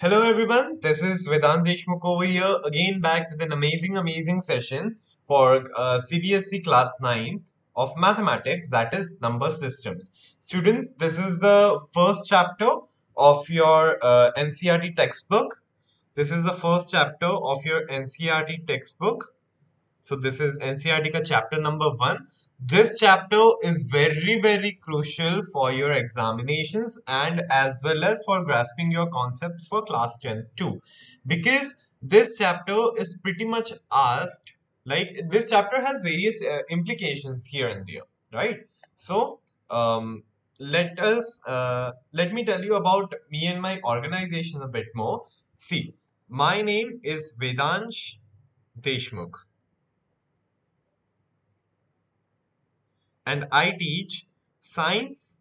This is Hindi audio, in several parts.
Hello everyone, this is Vedant Deshmukh over here again back with an amazing session for CBSE class 9th of mathematics, that is number systems. Students, this is the first chapter of your NCERT textbook. This is the first chapter of your NCERT textbook. So this is NCERT ka chapter number 1. This chapter is very crucial for your examinations and as well as for grasping your concepts for class 10 too. Because this chapter is pretty much asked, like this chapter has various implications here and there, right? So um, let me tell you about me and my organization a bit more. See, my name is Vedansh Deshmukh and I teach science,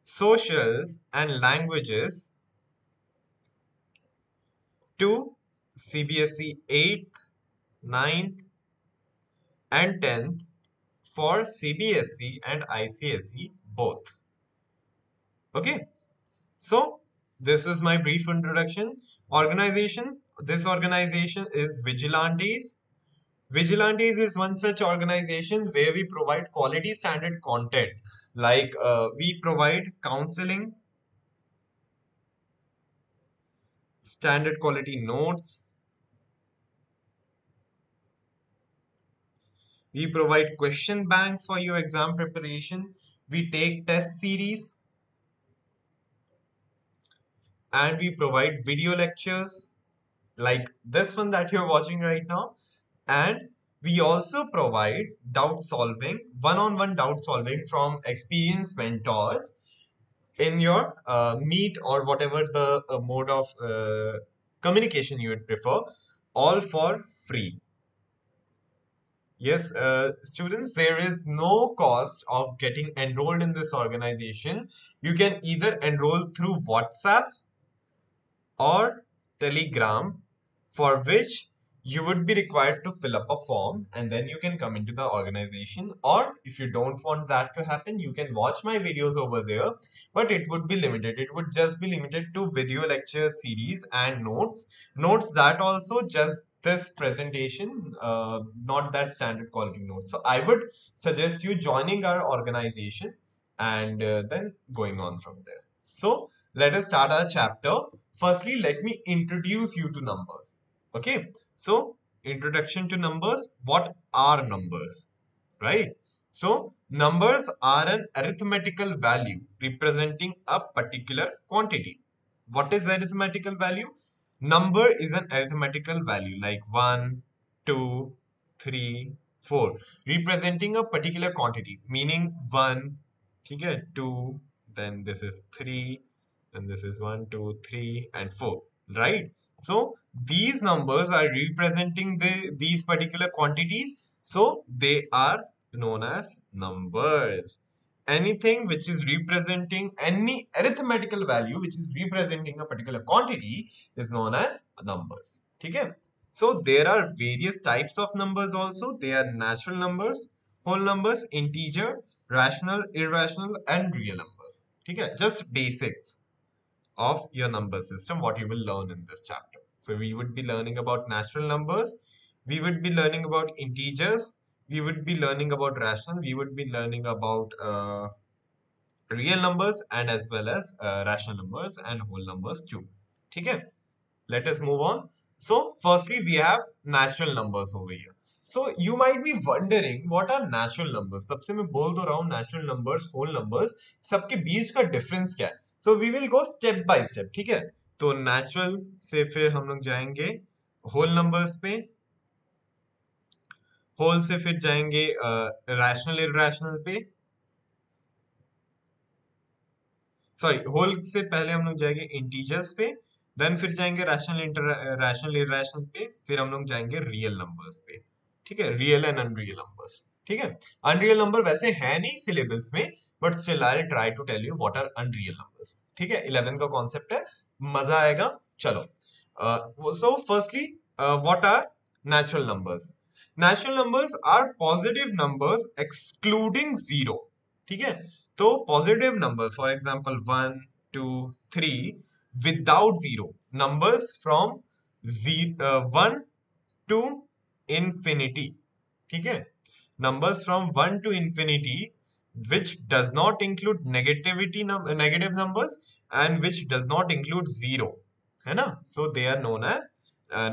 socials, and languages to CBSE 8th, 9th, and 10th for CBSE and ICSE both. Okay, so this is my brief introduction. Organization. This organization is Vigilantes. Vigilantes is one such organization where we provide quality standard content. Like we provide counseling, standard quality notes. We provide question banks for your exam preparation. We take test series and we provide video lectures like this one that you're watching right now. And we also provide doubt solving, one-on-one doubt solving from experienced mentors in your meet or whatever the mode of communication you would prefer, all for free. Yes, students, there is no cost of getting enrolled in this organization. You can either enroll through WhatsApp or Telegram, for which you would be required to fill up a form and then you can come into the organization. Or if you don't want that to happen, you can watch my videos over there, but it would be limited. It would just be limited to video lecture series and notes. Notes that also just this presentation, not that standard quality notes. So I would suggest you joining our organization and then going on from there. So let us start our chapter. Firstly, let me introduce you to numbers. Okay, so introduction to numbers. What are numbers? Right? So, numbers are an arithmetical value representing a particular quantity. What is arithmetical value? Number is an arithmetical value like 1, 2, 3, 4, representing a particular quantity, meaning 1, okay, 2, then this is 3, and this is 1, 2, 3, and 4, right? So these numbers are representing these particular quantities, so they are known as numbers. Anything which is representing any arithmetical value which is representing a particular quantity is known as numbers. Okay? So there are various types of numbers also. They are natural numbers, whole numbers, integer, rational, irrational, and real numbers. Okay? Just basics of your number system, what you will learn in this chapter. So we would be learning about natural numbers, we would be learning about integers, we would be learning about rational, we would be learning about real numbers and as well as rational numbers and whole numbers too. Okay, let us move on. So firstly we have natural numbers over here. So you might be wondering what are natural numbers. तब से मैं बोल तो रहा हूँ natural numbers, whole numbers, सबके बीच का difference क्या है. So we will go step by step. ठीक है, तो natural से फिर हम लोग जाएंगे whole numbers पे, whole से फिर जाएंगे rational irrational पे, सॉरी होल से पहले हम लोग जाएंगे इंटीजर्स पे, देन फिर जाएंगे रैशनल इरेशनल पे, फिर हम लोग जाएंगे रियल नंबर्स पे. ठीक है, रियल एंड अनरियल नंबर्स. ठीक है, अनरियल नंबर वैसे है नहीं सिलेबस में, but still I try to tell you what are unreal numbers. ठीक है, 11 का कॉन्सेप्ट है, मजा आएगा. चलो, so firstly what are natural numbers. Natural numbers are positive numbers excluding zero. ठीक है, तो positive number for example 1, 2, 3 without zero, numbers from 1 to infinity, ठीक है, numbers from 1 to infinity which does not include negative numbers and which does not include zero, है ना, so they are known as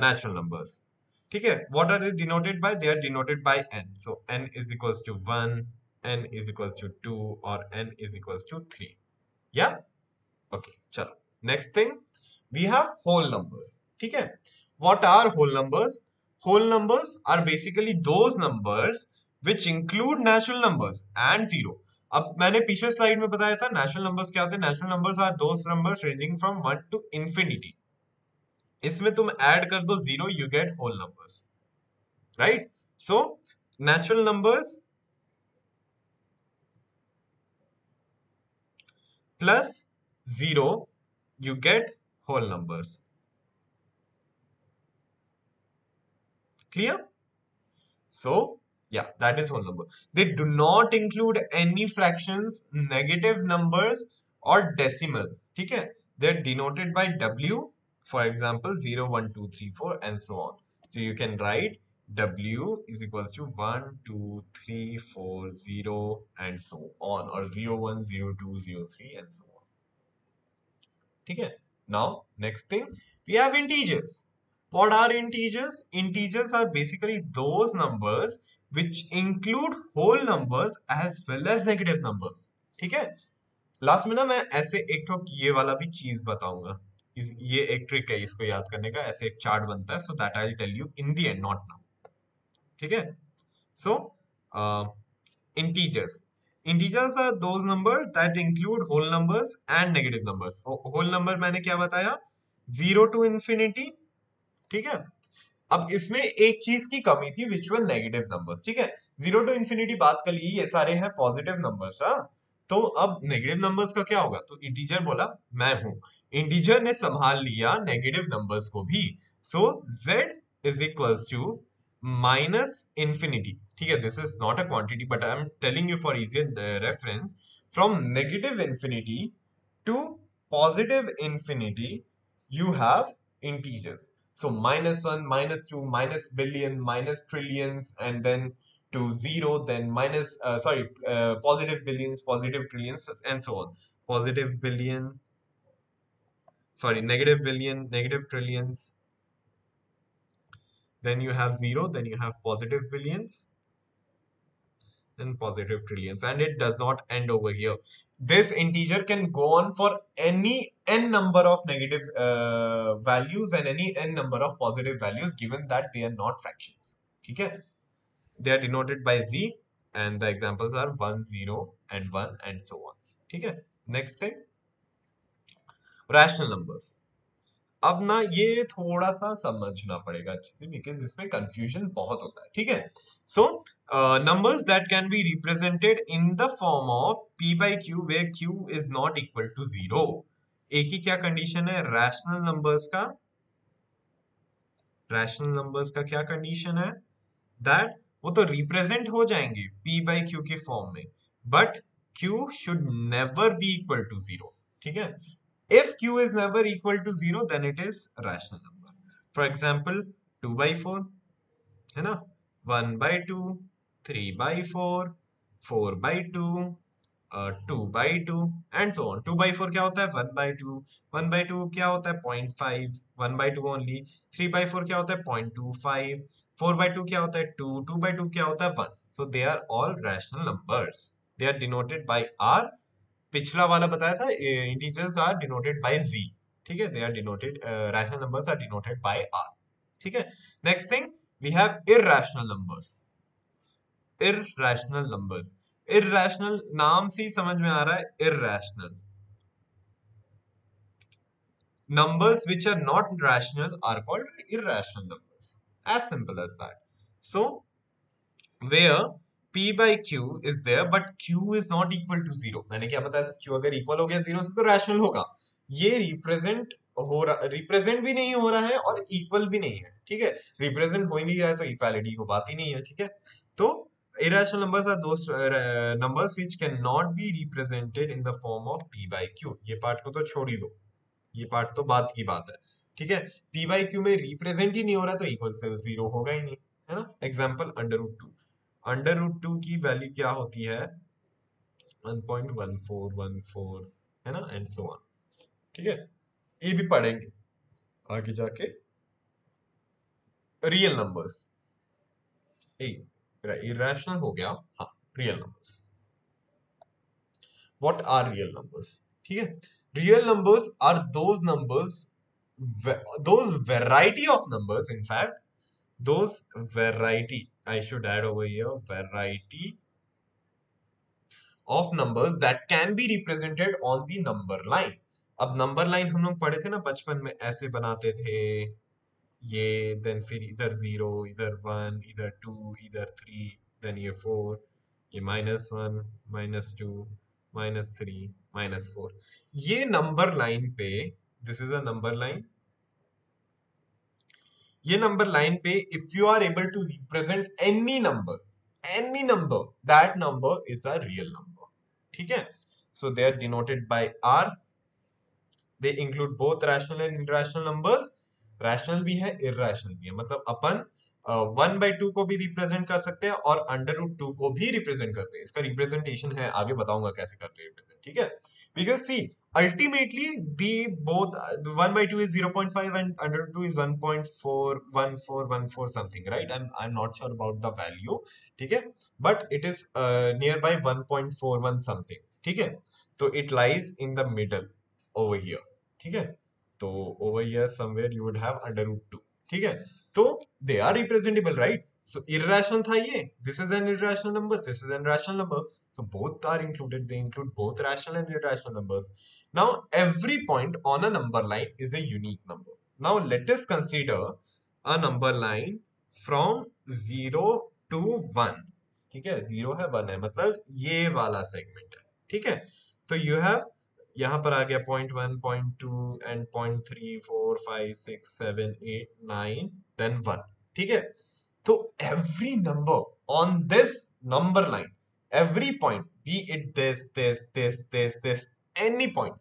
natural numbers, ठीक है. What are they denoted by? They are denoted by n, so n is equals to 1, n is equals to 2 or n is equals to 3. Yeah, okay, चलो. Next thing, we have whole numbers, ठीक है. What are whole numbers? Whole numbers are basically those numbers which include natural numbers and zero. अब मैंने पिछले स्लाइड में बताया था नेचुरल नंबर्स क्या होते हैं. Natural numbers are those numbers ranging from 1 to infinity. इसमें तुम ऐड कर दो zero, you get whole numbers, right. So natural numbers plus 0, you get whole numbers. Clear? So, yeah, that is whole number. They do not include any fractions, negative numbers or decimals. ठीक है? They're denoted by W. For example, 0, 1, 2, 3, 4 and so on. So you can write W is equals to 1, 2, 3, 4, 0 and so on, or 0, 1, 0, 2, 0, 3 and so on. ठीक है. Now next thing, we have integers. What are integers? Integers are basically those numbers which include whole numbers as well as negative numbers. ठीक है. लास्ट में ना मैं ऐसे एक ठोक ये वाला भी चीज बताऊंगा. ये एक ट्रिक है इसको याद करने का. ऐसे एक चार्ट बनता है, so that I will tell you in the end, not now. ठीक है. सो integers. Integers are those numbers that include whole numbers and negative numbers. Whole number मैंने क्या बताया? 0 to infinity. ठीक है. अब इसमें एक चीज की कमी थी, विच वर नेगेटिव नंबर्स. ठीक है. 0 टू इंफिनिटी बात कर ली, ये सारे हैं पॉजिटिव नंबर्स. हाँ, तो अब नेगेटिव नंबर्स का क्या होगा? तो इंटीजर बोला मैं हूं. इंटीजर ने संभाल लिया नेगेटिव नंबर्स को भी. So z is equals to minus infinity. ठीक है. This is not a quantity but I am telling you for easier reference. From negative infinity to positive infinity you have integers. So -1, -2, minus billion, minus trillions, and then to 0, then positive billions, positive trillions, and so on. Positive billion, sorry, negative billion, negative trillions. Then you have 0, then you have positive billions, then positive trillions, and it does not end over here. This integer can go on for any n number of negative values and any n number of positive values, given that they are not fractions. Okay? They are denoted by z, and the examples are 1, 0 and 1 and so on. Okay? Next thing, rational numbers. अब ना ये थोड़ा सा समझना पड़ेगा अच्छे से, बिकॉज इसमें कंफ्यूजन बहुत होता है. ठीक है. सो numbers that can be represented in the form of p by q where q is not equal to 0. एक ही क्या कंडीशन है रैशनल नंबर्स का? रैशनल नंबर्स का क्या कंडीशन है? दैट वो तो रिप्रेजेंट हो जाएंगे p by q के फॉर्म में, but q should never be equal to 0. ठीक है. If q is never equal to 0, then it is rational number. For example, 2 by 4, है ना, 1 by 2, 3 by 4, 4 by 2, 2 by 2 and so on. 2 by 4 क्या होता है? 1 by 2. 1 by 2 क्या होता है? 0.5. 1 by 2 only. 3 by 4 क्या होता है? 0.25. 4 by 2 क्या होता है? 2. 2 by 2 क्या होता है? 1. So they are all rational numbers. They are denoted by r. पिछला वाला बताया था integers are denoted by z. ठीक है. They are denoted, rational numbers are denoted by r. ठीक है. Next thing, we have irrational numbers. Irrational numbers, irrational नाम से ही समझ में आ रहा है. Irrational numbers which are not rational are called irrational numbers. As simple as that. So where p by q is there but q is not equal to 0. मैंने क्या बताया था? q अगर इक्वल हो गया 0 से तो रैशनल होगा. ये रिप्रेजेंट भी नहीं हो रहा है और इक्वल भी नहीं है. ठीक है. रिप्रेजेंट हो ही नहीं रहा है तो इक्वालिटी को बात ही नहीं है. ठीक है. तो irrational numbers are those numbers which cannot be represented in the form of p by q. ये पार्ट को तो छोड़ ही दो. ये पार्ट तो बात की बात है, ठीक है। पी बाई क्यू में रिप्रेजेंट ही नहीं हो रहा तो इक्वल से जीरो होगा ही नहीं, है ना। Example under root 2, under root 2 की वैल्यू क्या होती है, 1.1414, है ना, एंड सो ऑन, ठीक है। ये भी पढ़ेंगे आगे जाके। रियल नंबर्स, इरेशनल हो गया, हाँ, real numbers. What are real numbers, ठीक है। Real numbers are those variety of numbers, in fact those variety, I should add over here, variety of numbers that can be represented on the number line. अब नंबर लाइन हम लोग पढ़े थे ना बचपन में, ऐसे बनाते थे ये, देन फिर इधर जीरो, इधर वन, इधर टू, इधर थ्री, देन ये फोर, ये -1, -2, -3, -4। ये नंबर लाइन पे, this is a number line, ये नंबर लाइन पे if you are able to represent any number that number is a real number, ठीक है। So they are denoted by R, they include both rational and irrational numbers. Rational भी है, इरैशनल भी है, मतलब अपन 1/2 को भी रिप्रेजेंट कर सकते हैं और अंडर रूट 2 को भी रिप्रेजेंट करते हैं। इसका रिप्रेजेंटेशन है, आगे बताऊंगा कैसे करते हैं रिप्रेजेंट, ठीक है। Because see ultimately the both 1/2 is 0.5 and under 2 is 1.41414 something, right? I'm not sure about the value, ठीक है, but it is nearby 1.41 something, ठीक है। तो it lies in the middle over here, ठीक है। तो over here somewhere you would have under √2, ठीक है। तो they are representable, right? So irrational था ये, this is an irrational number, this is an rational number, so both are included, they include both rational and irrational numbers. Now every point on a number line is a unique number. Now let us consider a number line from 0 to 1, ठीक है। 0 है, 1 है, मतलब ये वाला सेगमेंट है, ठीक है। तो यू हैव, यहाँ पर आ गया 0.1, 0.2 एंड 0.3, 4, 5, 6, 7, 8, 9, देन 1, ठीक है। तो every number on this number line, every point, be it this, any point,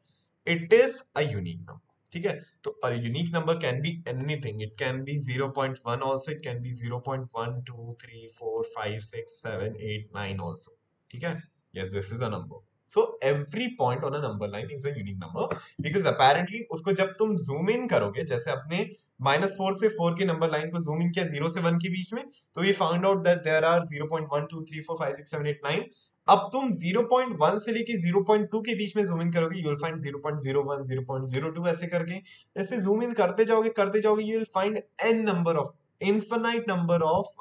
it is a unique number, ठीक है। तो a unique number can be anything, it can be 0.1 also, it can be 0.1, 2, 3, 4, 5, 6, 7, 8, 9 also, ठीक है। Yes, this is a number. So every point on a number line is a unique number because apparently उसको जब तुम zoom in करोगे, जैसे अपने -4 से 4 के नंबर लाइन को zoom in किया 0 से 1 के बीच में, तो we found out that there are 0.1, 2, 3, 4, 5, 6, 7, 8, 9। अब तुम 0.1 से लेके 0.2 के बीच में जूम इन करोगे, यू विल फाइंड 0.01, 0.02 ऐसे करके, ऐसे जूम इन करते जाओगे, you will find an number of, infinite number of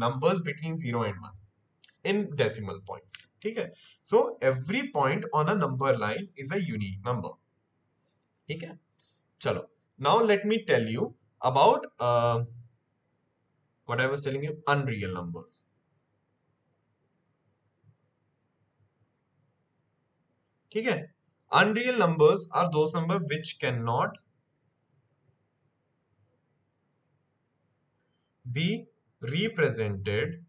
numbers between 0 and 1 in decimal points, ठीक है। So every point on a number line is a unique number, ठीक है। चलो, now let me tell you about what I was telling you, unreal numbers, ठीक है। Unreal numbers are those numbers which cannot be represented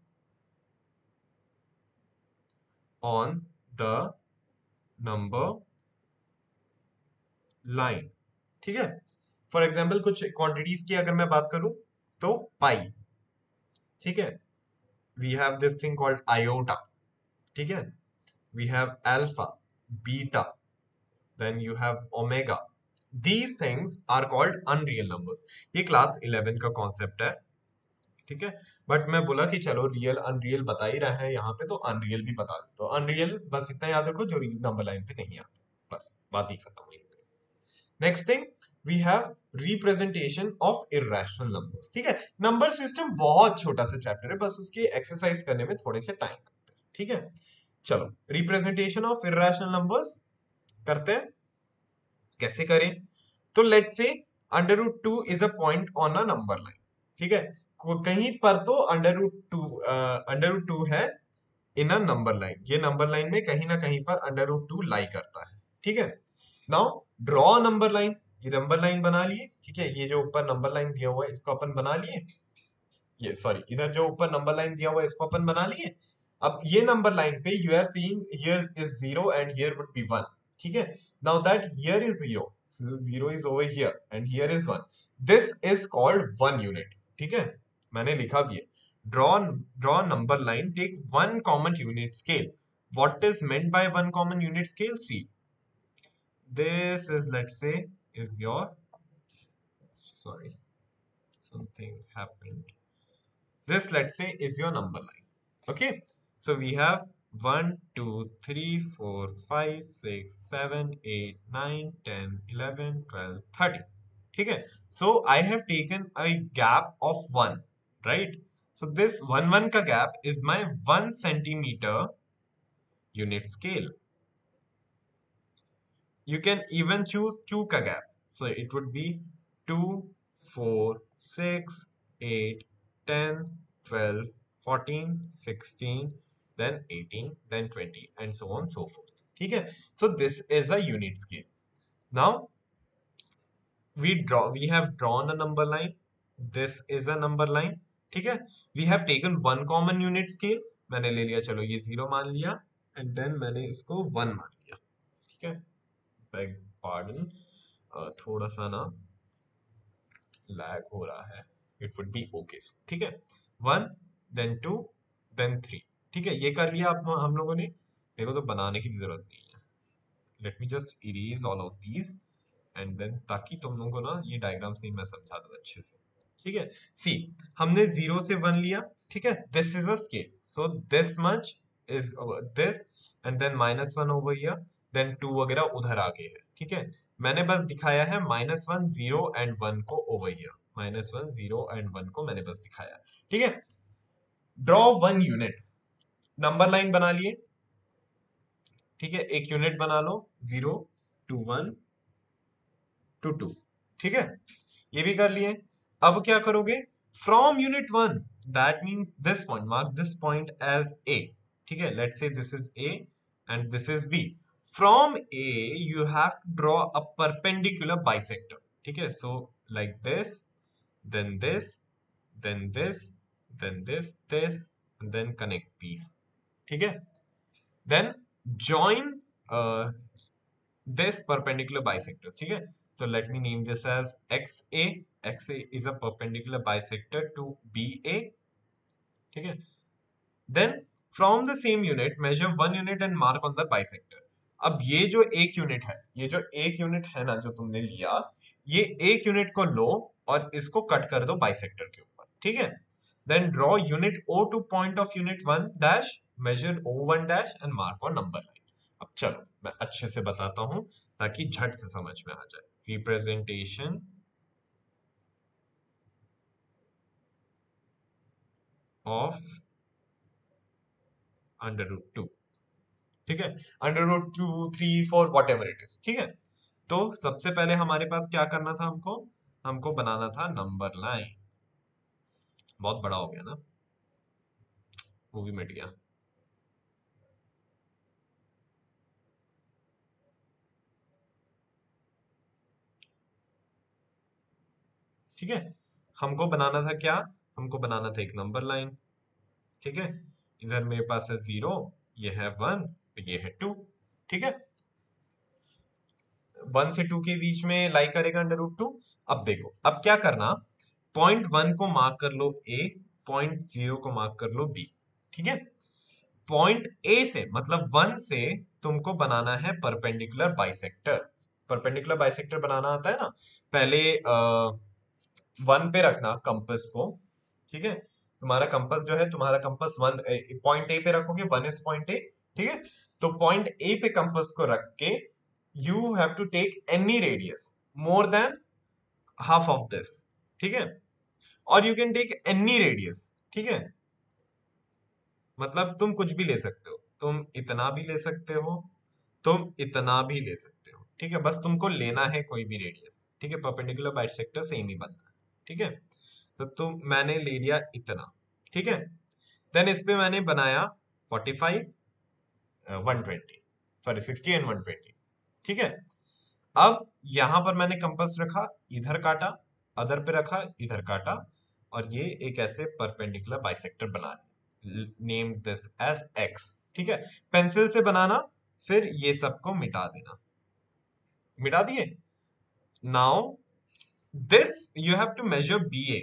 on the number line, ठीक है। फॉर एग्जाम्पल कुछ क्वांटिटीज की अगर मैं बात करूं तो पाई, ठीक है, we have this thing called iota, ठीक है, we have alpha, beta, then you have omega. These things are called unreal numbers. ये क्लास 11 का कॉन्सेप्ट है, ठीक है। बट मैं बोला कि चलो रियल अनरियल बता ही रहे हैं यहाँ पे, तो अनरियल भी बता दे। तो अनरियल बस इतना याद रखो जो नंबर लाइन पे नहीं आता, बस बात ही खत्म हुई। Next thing, we have representation of irrational numbers, ठीक है। नंबर सिस्टम बहुत छोटा सा चैप्टर है, बस उसकी एक्सरसाइज करने में थोड़े से टाइम लगता है, ठीक है। चलो, रिप्रेजेंटेशन ऑफ इरेशनल नंबर्स करते हैं, कैसे करें। तो let's say under √2 is a point on a number line, ठीक है। कहीं पर तो अंडर रूट टू है इन अ नंबर लाइन, ये नंबर लाइन में कहीं ना कहीं पर अंडर √2 लाई करता है, ठीक है। नाउ ड्रॉ नंबर लाइन, ये नंबर लाइन बना लिए, ठीक है। ये जो ऊपर नंबर लाइन दिया हुआ है इसको अपन बना लिए, ये सॉरी, इधर जो ऊपर नंबर लाइन दिया हुआ है इसको अपन बना लिए। अब ये नंबर लाइन पे you are seeing here is 0 and here would be 1, ठीक है। Now that here is 0 0 is over here and here is 1. This is called 1 unit. ठीक है, मैंने लिखा भी है. Draw number line, take one common unit scale. What is meant by one common unit scale? See, this is, let's say, is your, sorry, something happened. This, let's say, is your number line. Okay, so we have 1 2 3 4 5 6 7 8 9 10 11 12 13. ठीक है, so I have taken a gap of 1, right? So this 1 का gap is my 1 centimeter unit scale. You can even choose 2 का gap, so it would be 2 4 6 8 10 12 14 16 then 18 then 20 and so on so forth. ठीक है, so this is a unit scale. Now we have drawn a number line. This is a number line. ठीक है, we have taken one common unit scale. मैंने ले लिया, चलो ये 0 मान लिया and then मैंने इसको 1 मान लिया. ठीक है, beg pardon, थोड़ा सा ना लैग हो रहा है. It would B okay. ठीक है, 1 then 2 then 3. ठीक है, ये कर लिया आप हम लोगों ने. मेरे को तो बनाने की भी जरूरत नहीं है. Let me just erase all of these and then, ताकि तुम लोगों को ना ये डायग्राम से मैं समझा दूं अच्छे से. ठीक है, सी, हमने 0 से 1 लिया. ठीक है, this is a scale, so this much is this and then -1 over here, then 2 वगैरह उधर आगे है. ठीक है, मैंने बस दिखाया है -1 0 एंड 1 को ओवर हियर. -1 0 एंड 1 को मैंने बस दिखाया. ठीक है, ड्रॉ 1 यूनिट. नंबर लाइन बना लिए. ठीक है, एक यूनिट बना लो, 0 to 1 to 2. ठीक है, ये भी कर लिए. अब क्या करोगे? From unit 1, that means this point, mark this point as A. ठीक है, let's say this is A and this is B. From A you have to draw a perpendicular bisector. ठीक है, so like this, then this, then this, then this and then connect these. ठीक है, then join this perpendicular bisectors. ठीक है, so let me name this as XA. XA is a perpendicular bisector to BA. ठीक है, then from the same unit measure 1 unit and mark on the bisector. अब ये जो एक यूनिट है, ये जो एक यूनिट है ना जो तुमने लिया, ये एक यूनिट को लो और इसको कट कर दो बाइसेक्टर के ऊपर. ठीक है, then draw unit O to point of unit 1 dash, measure O1 dash and mark on number line. अब चलो मैं अच्छे से बताता हूं ताकि झट से समझ में आ जाए. Representation of √2. ठीक है, √2 3 4 वॉट एवर इट इज. ठीक है, तो सबसे पहले हमारे पास क्या करना था, हमको बनाना था नंबर लाइन. बहुत बड़ा हो गया ना, वो भी मिट गया. ठीक है, हमको बनाना था क्या, हमको बनाना था एक नंबर लाइन. ठीक है, इधर मेरे पास है 0, ये है 1, ये है 2. ठीक है, 1 से 2 के बीच में लाई करेगा √2. अब देखो, अब क्या करना, पॉइंट 1 को मार्क कर लो A, पॉइंट 0 को मार्क कर लो B. ठीक है, पॉइंट A से मतलब 1 से तुमको बनाना है परपेंडिकुलर बाइसेक्टर. परपेंडिकुलर बाइसेक्टर बनाना आता है ना, पहले 1 पे रखना कंपास को. ठीक है, तुम्हारा कंपास जो है, तुम्हारा कंपास 1 पॉइंट ए पे रखोगे, 1 इज पॉइंट ए. ठीक है, तो पॉइंट ए पे कंपास को रख के you have to take any radius more than half of this. ठीक है, और you can take any radius. ठीक है, मतलब तुम कुछ भी ले सकते हो, तुम इतना भी ले सकते हो, तुम इतना भी ले सकते हो. ठीक है, बस तुमको लेना है कोई भी रेडियस. ठीक है, परपेंडिकुलर बाइसेक्टर सेम ही बनना है. ठीक है, तो तुम, मैंने ले लिया इतना. ठीक है, देन इस पे मैंने बनाया 45 120, सॉरी 60 एंड 120. ठीक है, अब यहां पर मैंने कंपास रखा, इधर काटा, अदर पे रखा, इधर काटा, और ये एक ऐसे परपेंडिकुलर बाइसेक्टर बना लिया. Name this as X. ठीक है, पेंसिल से बनाना, फिर ये सबको मिटा देना. मिटा दिए, now this you have to measure B A,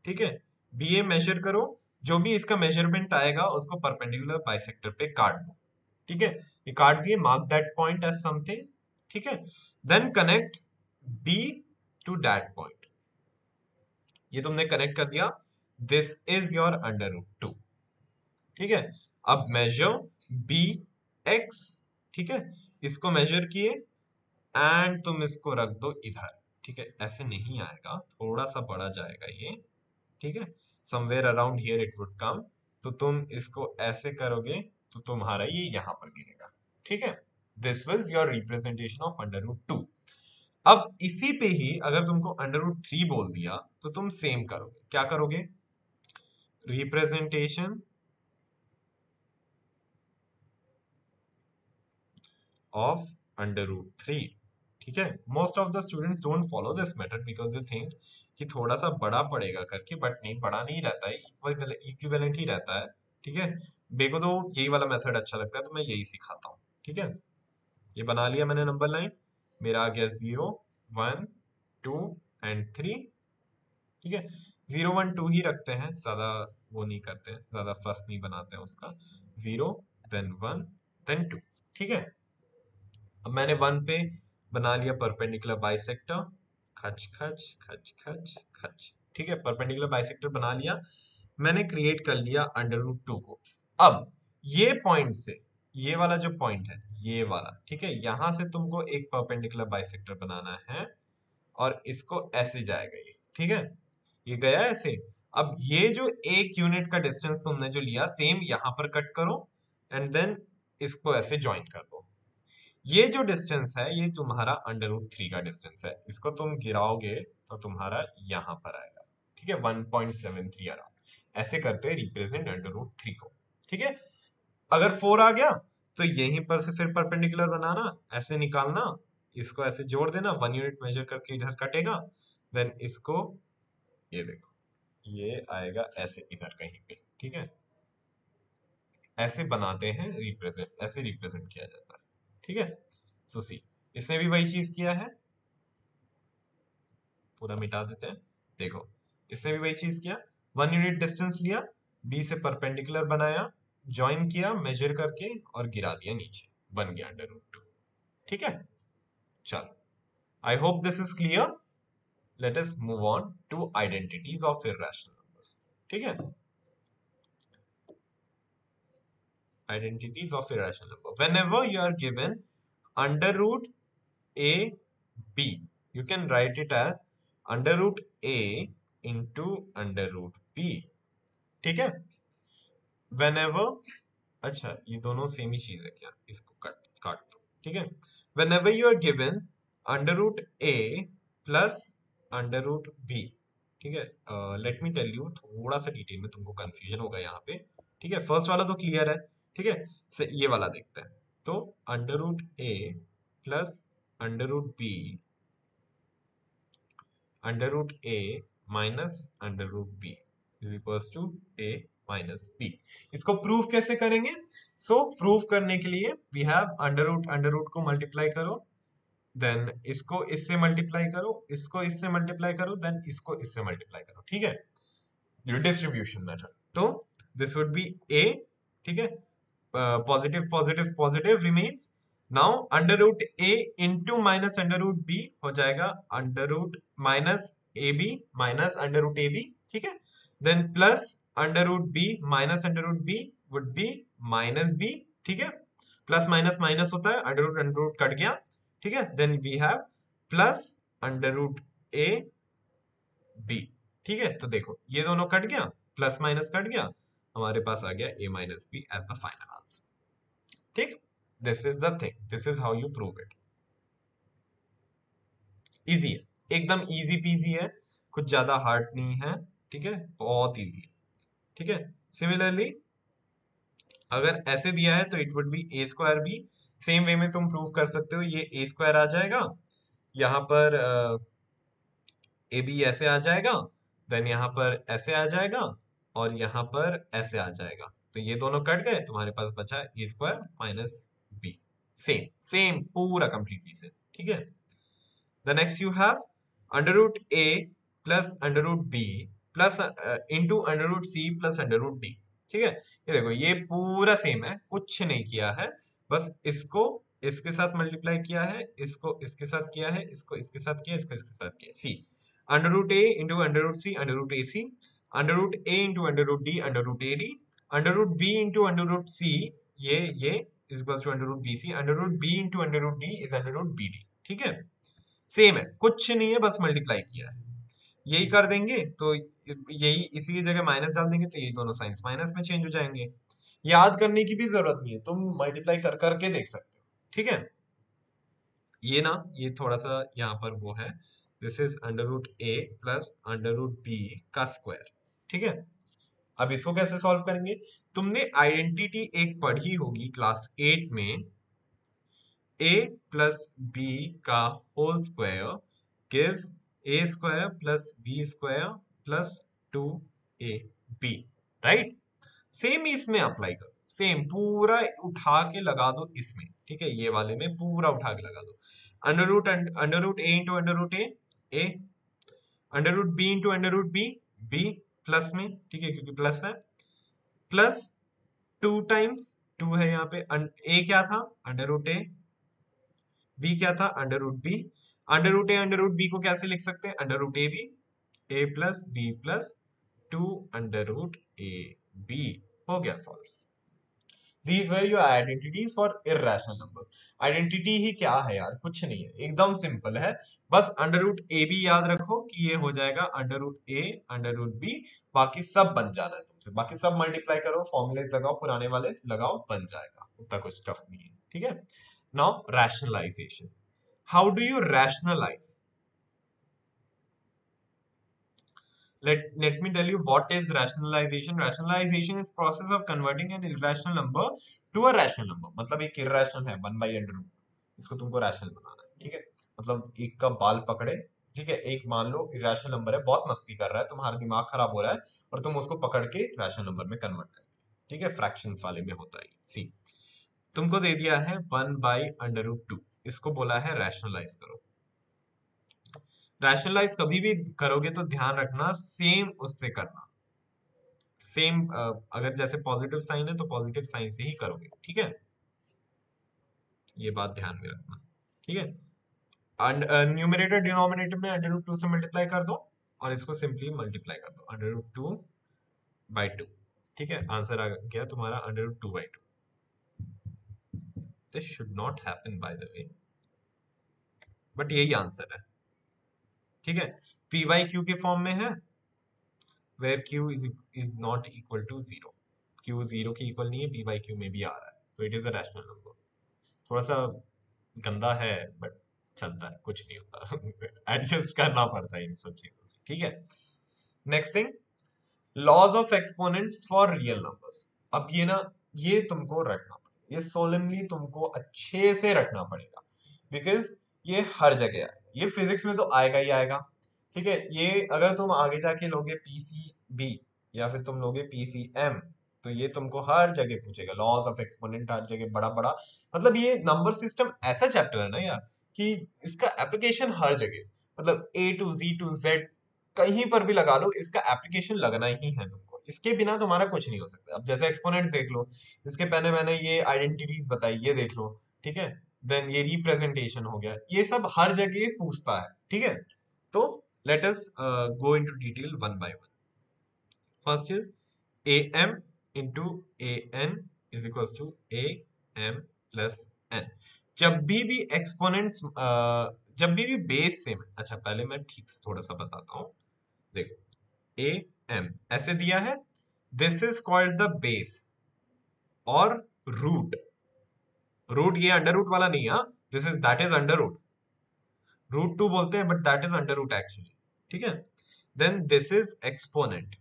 ठीक है, बी ए मेजर करो, जो भी इसका मेजरमेंट आएगा उसको परपेंडिकुलर बाइसेक्टर पे काट दो, ठीक है, ये काट दिए, mark that point as something, ठीक है, then connect B to that point, ये तुमने कनेक्ट कर दिया, this is your under root two, ठीक है, अब मेजर बी एक्स, ठीक है, इसको मेजर किए एंड तुम इसको रख दो इधर, ठीक है, ऐसे नहीं आएगा, थोड़ा सा बढ़ा जाएगा ये, ठीक है, somewhere around here it would come, तो तुम इसको ऐसे करोगे तो तुम्हारा ये यहां पर गिरेगा, ठीक है, this was your representation of under root two. अब इसी पे ही अगर तुमको अंडर रूट थ्री बोल दिया तो तुम सेम करोगे, क्या करोगे, representation of under root three, ठीक है, most of the students don't follow this method because they think कि थोड़ा सा बड़ा पड़ेगा करके, बट नहीं, बड़ा नहीं रहता है, इक्विवेलेंट ही रहता है, ठीक है, मेरे को तो यही वाला मेथड अच्छा लगता है तो मैं यही सिखाता हूँ, ठीक है, ये बना लिया मैंने नंबर लाइन, मेरा आ गया 0 1 2 एंड 3, ठीक है, 0 1 2 ही रखते हैं, ज्यादा वो नहीं करते हैं, ज्यादा फर्स्ट नहीं बनाते हैं उसका, 0 then 1 then 2, ठीक है, अब मैंने 1 पे बना लिया परपेंडिकुलर बाइसेक्टर, खच खच खच खच खच, ठीक है, परपेंडिकुलर बाइसेक्टर बना लिया, मैंने क्रिएट कर लिया अंडर रूट टू को, अब ये पॉइंट से ये वाला जो पॉइंट है ये वाला, ठीक है, यहां से तुमको एक परपेंडिकुलर बाइसेक्टर बनाना है और इसको ऐसे जाएगा ये, ठीक है, ये गया ऐसे, अब ये जो एक यूनिट का डिस्टेंस तुमने जो लिया सेम यहां पर कट करो एंड देन इसको ऐसे ज्वाइन कर दो, ये जो डिस्टेंस है ये तुम्हारा अंडर रूट थ्री का डिस्टेंस है, इसको तुम गिराओगे तो तुम्हारा यहां पर आएगा, ठीक है, 1.73 अराउंड, ऐसे करते हैं रिप्रेजेंट अंडर रूट थ्री को, ठीक है, अगर 4 आ गया तो यहीं पर से फिर परपेंडिकुलर बनाना, ऐसे निकालना, इसको ऐसे जोड़ देना, 1 यूनिट मेजर करके इधर कटेगा, देन इसको ये देखो ये आएगा ऐसे इधर कहीं पे, ठीक है, ऐसे बनाते हैं रिप्रेजेंट, ऐसे रिप्रेजेंट किया जाता है, ठीक है, सो सी इसने भी वही चीज किया है, पूरा मिटा देते हैं, देखो इसने भी वही चीज किया, 1 यूनिट डिस्टेंस लिया, बी से परपेंडिकुलर बनाया, ज्वाइन किया मेजर करके और गिरा दिया नीचे, बन गया अंडर रूट टू, ठीक है, चलो, I hope this is clear, let us move on to identities of irrational numbers, ठीक है, identities of irrational number, whenever you are given under root a b, you can write it as under root a into under root b, ठीक है, whenever, अच्छा ये दोनों सेम ही चीज है क्या, इसको काट काट दो, ठीक है, whenever you are given under root a plus under root b, ठीक है, लेट मी टेल यू थोड़ा सा डिटेल में, तुमको कंफ्यूजन होगा यहाँ पे, ठीक है, फर्स्ट वाला तो क्लियर है, ठीक है, से ये वाला देखते हैं, तो under root A plus under root B under root A minus under root B is equals to A minus B, इसको प्रूव कैसे करेंगे, सो प्रूव करने के लिए वी हैव अंडर रूट को मल्टीप्लाई करो, देन इसको इससे मल्टीप्लाई करो, इसको इससे मल्टीप्लाई करो, देन इसको इससे मल्टीप्लाई करो, ठीक है, डिस्ट्रीब्यूशन मेथड, तो दिस वुड बी ए, ठीक है, positive positive positive remains, now under root A into minus under root B हो जाएगा under root minus A B minus under root A B, ठीक है, then plus under root B minus under root B would be minus B, ठीक है, प्लस माइनस माइनस होता है, अंडर रूट कट गया, ठीक है, then we have plus under root A B, ठीक है, तो देखो ये दोनों कट गया, प्लस माइनस कट गया, हमारे पास आ गया A minus B as the final answer, ठीक, this is the thing, this is how you prove it, easy है, एकदम इजी पीजी है, कुछ ज्यादा हार्ड नहीं है, ठीक है, बहुत इजी है, ठीक है, सिमिलरली अगर ऐसे दिया है तो it would be A square B, same way में तुम प्रूव कर सकते हो, ये ए स्क्वायर आ जाएगा, यहाँ पर ए बी ऐसे आ जाएगा, देन यहाँ पर ऐसे आ जाएगा और यहाँ पर ऐसे आ जाएगा, तो ये दोनों कट गए, तुम्हारे पास बचा A square minus B, same same पूरा कंप्लीटली सेम, ठीक है, the next you have under root A plus under root B plus into under root C plus under root D. ठीक है, ये देखो ये पूरा सेम है, कुछ नहीं किया है, बस इसको इसके साथ मल्टीप्लाई किया है, इसको इसके साथ किया है, इसको इसके साथ किया, इसको इसके साथ किया। C under root A into under root C under root A C, under root A into under root D under root A D, under root B into under root C, ये is equal to under root B C, under root B into under root D is under root B D. ठीक है, सेम है, कुछ नहीं है, बस मल्टीप्लाई किया है। यही कर देंगे तो यही इसी की जगह माइनस डाल देंगे तो ये दोनों साइंस माइनस में चेंज हो जाएंगे। याद करने की भी जरूरत नहीं है, तुम मल्टीप्लाई कर करके देख सकते हो। ठीक है, ये ना ये थोड़ा सा यहाँ पर वो है, this is under root A plus under root B का स्क्वायर। ठीक है, अब इसको कैसे सॉल्व करेंगे? तुमने आइडेंटिटी एक पढ़ी होगी क्लास 8 में, a प्लस बी का whole square gives A square plus B square plus 2ab, right? Same ही इसमें अप्लाई करो, सेम पूरा उठा के लगा दो इसमें। ठीक है, ये वाले में पूरा उठा के लगा दो। Under root A into under root A, under root B into under root B plus में, ठीक है क्योंकि प्लस है, प्लस 2 टाइम्स 2 है यहाँ पे, ए क्या था अंडर रूट ए, बी क्या था under root B, under root A under root B को कैसे लिख सकते हैं? Under root A B, A plus B plus 2 under root A B. हो गया solve. These were your identities for irrational numbers. Identity ही क्या है यार, कुछ नहीं है, एकदम सिंपल है। बस अंडर रूट ए बी याद रखो कि ये हो जाएगा under root A under root B, बाकी सब बन जाना है तुमसे, बाकी सब मल्टीप्लाई करो, फॉर्मुलेज लगाओ, पुराने वाले लगाओ, बन जाएगा, उतना कुछ टफ नहीं है। ठीक है, now rationalization. How do you rationalize? Let me tell you what is rationalization. Rationalization is process of converting an irrational number to a rational number. मतलब एक irrational है 1/√, इसको तुमको rational बनाना है। ठीक है, मतलब एक का बाल पकड़े, ठीक है, एक मान लो irrational नंबर है, बहुत मस्ती कर रहा है, तुम्हारा दिमाग खराब हो रहा है और तुम उसको पकड़ के rational नंबर में कन्वर्ट करते हो। ठीक है, फ्रैक्शंस वाले में होता है। सी तुमको दे दिया है 1/√2, इसको बोला है रैशनलाइज करो। रैशनलाइज कभी भी करोगे तो ध्यान रखना सेम उससे करना, सेम अगर जैसे पॉजिटिव साइन है तो पॉजिटिव साइन से ही करोगे। ठीक है, ये बात ध्यान में रखना। ठीक है, न्यूमरेटर डिनोमिनेटर में अंडर रूट 2 से मल्टीप्लाई कर दो और इसको सिंपली मल्टीप्लाई कर दो अंडर रूट 2/2। ठीक है, आंसर आ गया तुम्हारा under root 2/2। This should not happen by the way, but यही आंसर है। ठीक है, पी बाई क्यू के फॉर्म में है, where q is not equal to 0, q 0 के इक्वल नहीं है, p by q में भी आ रहा है, तो it is a rational number. थोड़ा सा गंदा है बट चलता है, कुछ नहीं होता एडजस्ट करना पड़ता है इन सब चीजों से। ठीक है, next thing, laws of exponents for real numbers. अब ये ना ये तुमको रखना पड़ेगा, ये सोलमली तुमको अच्छे से रखना पड़ेगा, बिकॉज ये हर जगह आएगा, ये फिजिक्स में तो आएगा ही आएगा। ठीक है, ये अगर तुम आगे जाके लोगे पीसीबी या फिर तुम लोगे पीसीएम तो ये तुमको हर जगह पूछेगा, लॉज ऑफ एक्सपोनेंट हर जगह बड़ा बड़ा, मतलब ये नंबर सिस्टम ऐसा चैप्टर है ना यार कि इसका एप्लीकेशन हर जगह, मतलब ए टू जी टू जेड कहीं पर भी लगा लो, इसका एप्लीकेशन लगना ही है तुमको, इसके बिना तुम्हारा कुछ नहीं हो सकता। अब जैसे एक्सपोनेंट्स देख लो, इसके पहले मैंने ये आइडेंटिटीज बताई, ये देख लो। ठीक है, देन ये रिप्रेजेंटेशन हो गया, ये सब हर जगह पूछता है। ठीक है, तो let us go into detail one by one. First is am into an is equals to am plus n। जब भी एक्सपोनेंट्स जब भी बेस सेम है, अच्छा पहले मैं ठीक से थोड़ा सा बताता हूँ। देखो am ऐसे दिया है, this is called the base और रूट, रूट ये अंडर रूट वाला नहीं है, this is that is under root 2 बोलते हैं but that is under root actually. ठीक है, देन दिस इज एक्सपोनेंट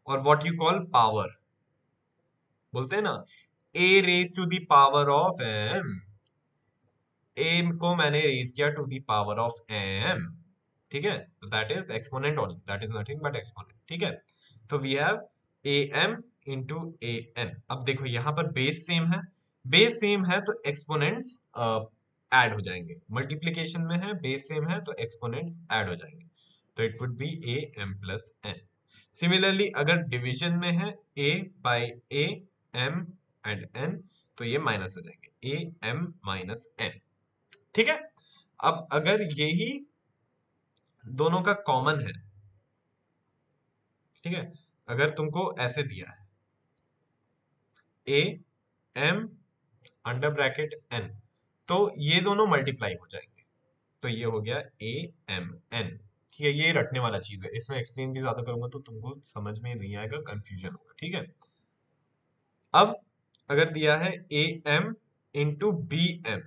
और व्हाट यू कॉल पावर, बोलते हैं ना A raise to the power of M, A को मैंने रेज किया to the power of M. ठीक है, that is exponent only, that is nothing but exponent. ठीक है, तो we have A M into A N. अब देखो यहाँ पर बेस सेम है, बेस सेम है तो एक्सपोनेंट्स ऐड हो जाएंगे, मल्टीप्लीकेशन में है, बेस सेम है, तो एक्सपोनेंट्स ऐड हो जाएंगे, तो it would be A M plus N. Similarly अगर डिवीजन में है a by A M and n, तो ये माइनस हो जाएंगे, ए एम माइनस एन। ठीक है, अब अगर यही दोनों का कॉमन है, ठीक है, अगर तुमको ऐसे दिया है A M under bracket N, तो ये दोनों मल्टीप्लाई हो जाएंगे, तो ये हो गया ए एम एन। ठीक है, ये रटने वाला चीज है, इसमें एक्सप्लेन भी ज्यादा करूंगा तो तुमको समझ में नहीं आएगा, कंफ्यूजन होगा। ठीक है, अब अगर दिया है A M into B M,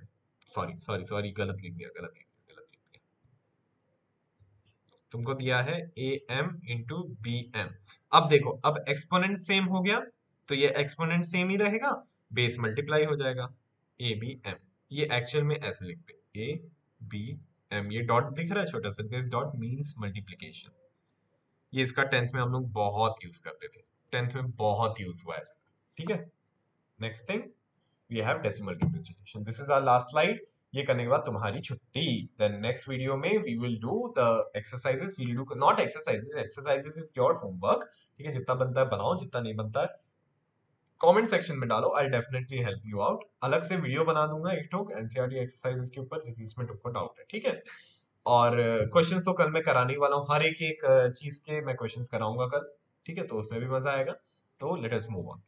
sorry sorry sorry, गलत लिख दिया, गलत लिख दिया, गलत लिख दिया, तुमको दिया है A M into B M. अब देखो, अब एक्सपोनेंट सेम हो गया, तो ये एक्सपोनेंट सेम ही रहेगा, बेस मल्टीप्लाई हो जाएगा, ए बी एम। ये एक्चुअल में ऐसे लिखते, ए बी एम, ये डॉट दिख रहा है छोटा सा, दिस डॉट मीन्स मल्टीप्लीकेशन। ये इसका टेंथ में हम लोग बहुत यूज करते थे, टेंथ में बहुत यूज हुआ है इसका। ठीक है, next thing we have decimal representation. This is our last slide. ये करने के बाद तुम्हारी छुट्टी। Then next video में we will do the exercises. We will do not exercises. Exercises is your homework. ठीक है, जितना बनता है बनाओ, जितना नहीं बनता है कमेंट सेक्शन में डालो। I'll definitely help you out. अलग से वीडियो बना दूंगा एक ठोक एनसीईआरटी एक्सरसाइजेस के ऊपर, जिसमें तुमको डाउट है। ठीक है, और क्वेश्चन तो कल मैं कराने वाला हूँ, हर एक एक चीज के मैं क्वेश्चंस कराऊंगा कल। ठीक है, तो उसमें भी मजा आएगा। तो late us move on.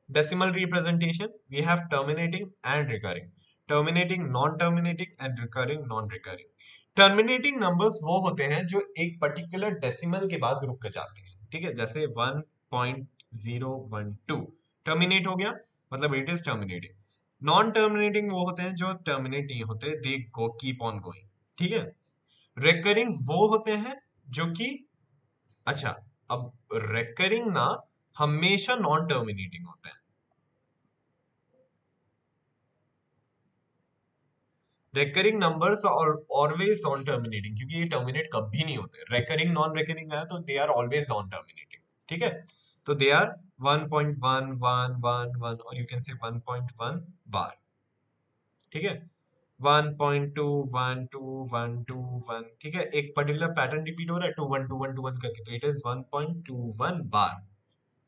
Decimal representation, we have terminating and recurring. Terminating, non-terminating and recurring, non-recurring. Terminating numbers वो होते हैं जो एक particular decimal के बाद रुक जाते हैं। ठीक है, जैसे 1.012 terminate हो गया, मतलब it is terminating. Non-terminating वो होते हैं जो terminate नहीं होते, they go keep on going. ठीक है, recurring वो होते हैं जो कि, अच्छा, अब recurring ना हमेशा नॉन टर्मिनेटिंग होते हैं। रेकरिंग नंबर्स और ऑलवेज नॉन टर्मिनेटिंग, क्योंकि ये टर्मिनेट कभी नहीं होते। रेकरिंग नॉन रेकरिंग है तो they are always non terminating. ठीक है, तो दे आर 1.1111 और यू कैन से 1.1 बार। ठीक है, 1.21212, ठीक है, एक पर्टिकुलर पैटर्न रिपीट हो रहा है 212121 करके, तो इट इज 1.21 बार।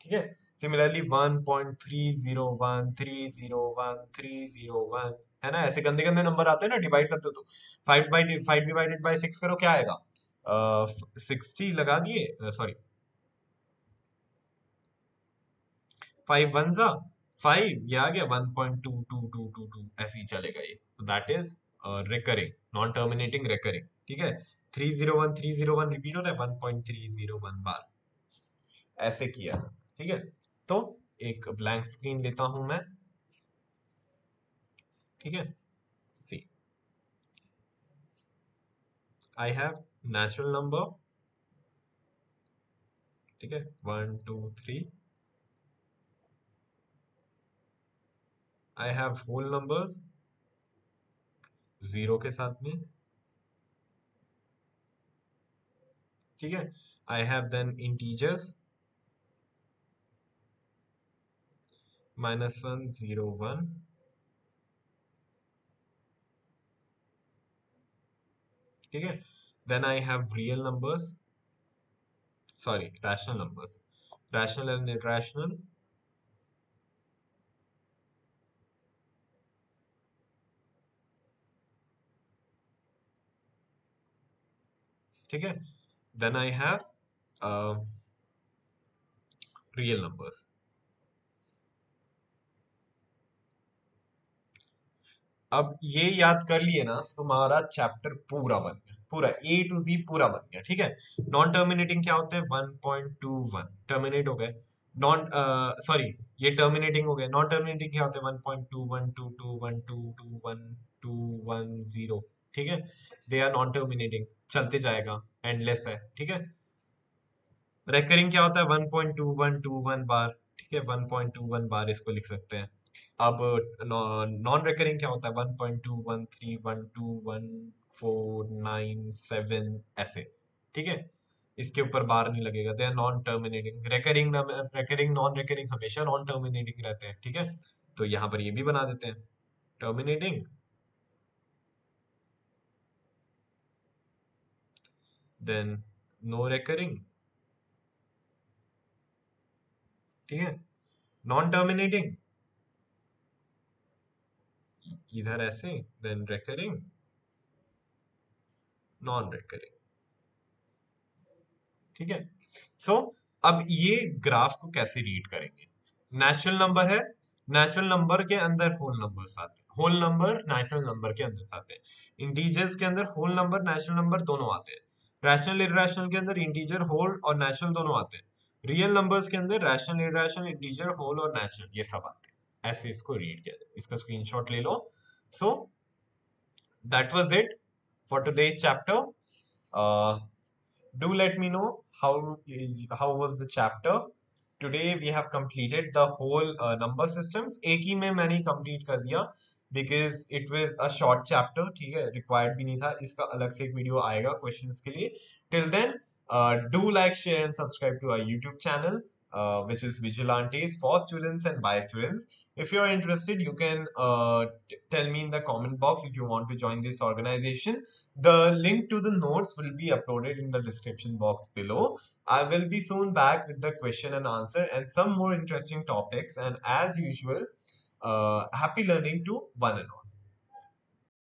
ठीक है, सिमिलरली 1.301301301301, है ना, ऐसे गंदे गंदे नंबर आते हैं ना, डिवाइड करते हो तो 5 डिवाइडेड बाय 6 करो, क्या आएगा? 60 लगा दिए, सॉरी 5 वन जा 5, ये आ गया 1.2222, ऐसे ही चलेगा ये, तो that is recurring, non terminating recurring. ठीक है, 301 रिपीट हो रहा है 1.301 बार, ऐसे किया जाता है। ठीक है, तो एक ब्लैंक स्क्रीन लेता हूं मैं। ठीक है, see I have natural number, ठीक है, 1 2 3। I have whole numbers zero के साथ में। ठीक है, आई हैव देन इंटीजर्स -1 0 1। ठीक है, then I have real numbers, sorry rational numbers, rational and irrational. ठीक है, then I have real numbers. अब ये याद कर लिए ना, तुम्हारा चैप्टर पूरा बन गया, पूरा ए टू जी पूरा बन गया। ठीक है, नॉन टर्मिनेटिंग क्या होते हैं? 1.21 टर्मिनेट हो गए, नॉन सॉरी ये टर्मिनेटिंग हो गए। नॉन टर्मिनेटिंग क्या होते हैं? 1.2122122110। ठीक है, दे आर नॉन टर्मिनेटिंग, चलते जाएगा, एंडलेस है। ठीक है, रेकरिंग क्या होता है? 1.2121 बार। ठीक है, 1.21 बार इसको लिख सकते हैं। अब नॉन रिकरिंग क्या होता है? 1.213121497 ऐसे। ठीक है, इसके ऊपर बार नहीं लगेगा, they are non terminating. Recurring recurring non recurring हमेशा नॉन टर्मिनेटिंग रहते हैं। ठीक है, तो यहाँ पर ये भी बना देते हैं टर्मिनेटिंग देन नो रेकरिंग, ठीक है। नॉन टर्मिनेटिंग इधर ऐसे, देन रेकरिंग, नॉन रेकरिंग, ठीक है। सो अब ये ग्राफ को कैसे रीड करेंगे? नेचुरल नंबर है, नेचुरल नंबर के अंदर होल नंबर्स आते हैं, होल नंबर नेचुरल नंबर के अंदर आते हैं, इंटीजर्स के अंदर होल नंबर नेचुरल नंबर दोनों आते हैं, रैशनल इरैशनल के अंदर इंटीजर होल और नेचुरल दोनों आते हैं, रियल नंबर्स के अंदर रैशनल इरैशनल इंटीजर होल और नेचुरल ये सब आते हैं। ऐसे इसको रीड किया जाए, इसका स्क्रीनशॉट ले लो। So that was it for today's chapter. Do let me know how was the chapter. Today we have completed the whole number systems, एक ही में मैंने complete कर दिया because it was a short chapter, ठीक है, required भी नहीं था, इसका अलग से एक वीडियो आएगा questions के लिए। Till then, do like, share and subscribe to our YouTube channel, which is Vigilantes for students and by students. If you're interested, you can tell me in the comment box if you want to join this organization. The link to the notes will be uploaded in the description box below. I will be soon back with the question and answer and some more interesting topics. And as usual, happy learning to one and all.